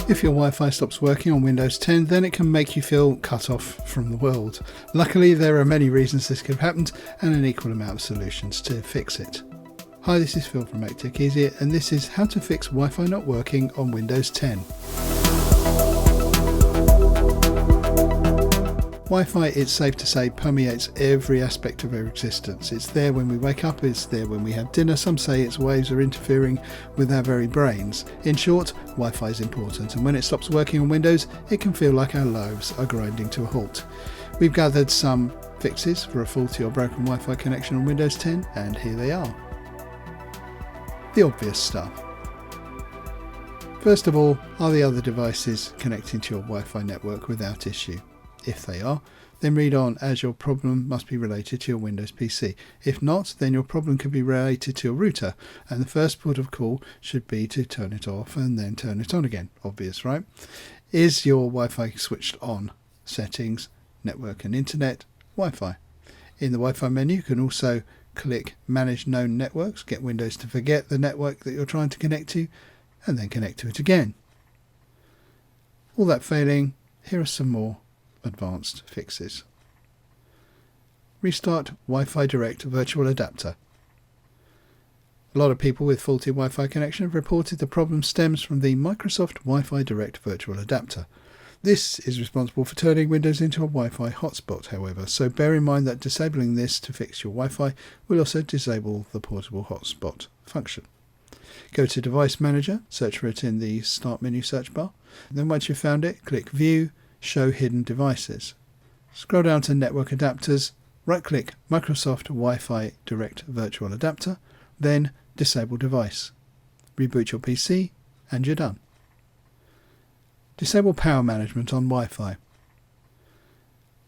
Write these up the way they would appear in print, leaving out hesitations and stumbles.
If your Wi-Fi stops working on Windows 10, then it can make you feel cut off from the world. Luckily, there are many reasons this could have happened and an equal amount of solutions to fix it. Hi, this is Phil from Make Tech Easier, and this is how to fix Wi-Fi not working on Windows 10. Wi-Fi, it's safe to say, permeates every aspect of our existence. It's there when we wake up, it's there when we have dinner. Some say its waves are interfering with our very brains. In short, Wi-Fi is important, and when it stops working on Windows, it can feel like our lives are grinding to a halt. We've gathered some fixes for a faulty or broken Wi-Fi connection on Windows 10, and here they are. The obvious stuff. First of all, are the other devices connecting to your Wi-Fi network without issue? If they are, then read on, as your problem must be related to your Windows PC. If not, then your problem could be related to your router, and the first port of call should be to turn it off and then turn it on again. Obvious, right? Is your Wi-Fi switched on? Settings, Network and Internet, Wi-Fi. In the Wi-Fi menu, you can also click Manage Known Networks, get Windows to forget the network that you're trying to connect to, and then connect to it again. All that failing, here are some more advanced fixes. Restart Wi-Fi Direct Virtual Adapter. A lot of people with faulty Wi-Fi connection have reported the problem stems from the Microsoft Wi-Fi Direct Virtual Adapter. This is responsible for turning Windows into a Wi-Fi hotspot, however, so bear in mind that disabling this to fix your Wi-Fi will also disable the portable hotspot function. Go to Device Manager, search for it in the Start menu search bar. Then once you've found it, click View, Show Hidden Devices. Scroll down to Network Adapters, right-click Microsoft Wi-Fi Direct Virtual Adapter, then Disable Device. Reboot your PC and you're done. Disable Power Management on Wi-Fi.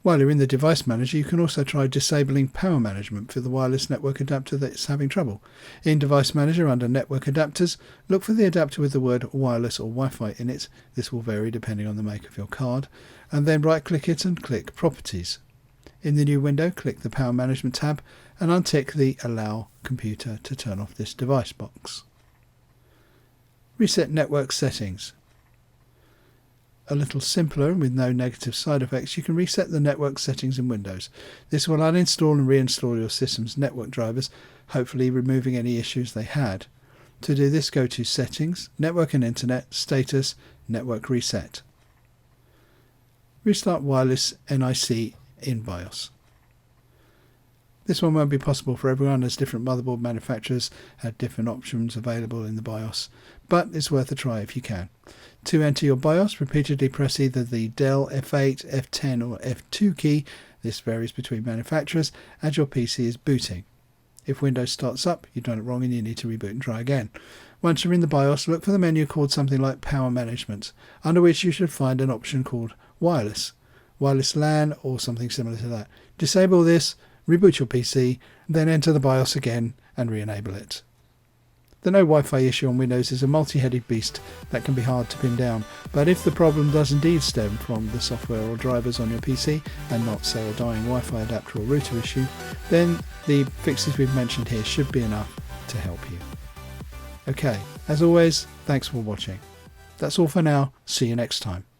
While you're in the Device Manager, you can also try disabling power management for the wireless network adapter that's having trouble. In Device Manager, under Network Adapters, look for the adapter with the word wireless or Wi-Fi in it. This will vary depending on the make of your card. And then right-click it and click Properties. In the new window, click the Power Management tab and untick the Allow Computer to turn off this device box. Reset Network Settings. A little simpler and with no negative side effects, you can reset the network settings in Windows. This will uninstall and reinstall your system's network drivers, hopefully removing any issues they had. To do this, go to Settings, Network and Internet, Status, Network Reset. Restart Wireless NIC in BIOS. This one won't be possible for everyone, as different motherboard manufacturers have different options available in the BIOS, but it's worth a try if you can. To enter your BIOS, repeatedly press either the Dell F8, F10 or F2 key, this varies between manufacturers, as your PC is booting. If Windows starts up, you've done it wrong and you need to reboot and try again. Once you're in the BIOS, look for the menu called something like Power Management, under which you should find an option called Wireless, Wireless LAN or something similar to that. Disable this, reboot your PC, then enter the BIOS again and re-enable it. The no Wi-Fi issue on Windows is a multi-headed beast that can be hard to pin down, but if the problem does indeed stem from the software or drivers on your PC and not, say, a dying Wi-Fi adapter or router issue, then the fixes we've mentioned here should be enough to help you. Okay, as always, thanks for watching. That's all for now. See you next time.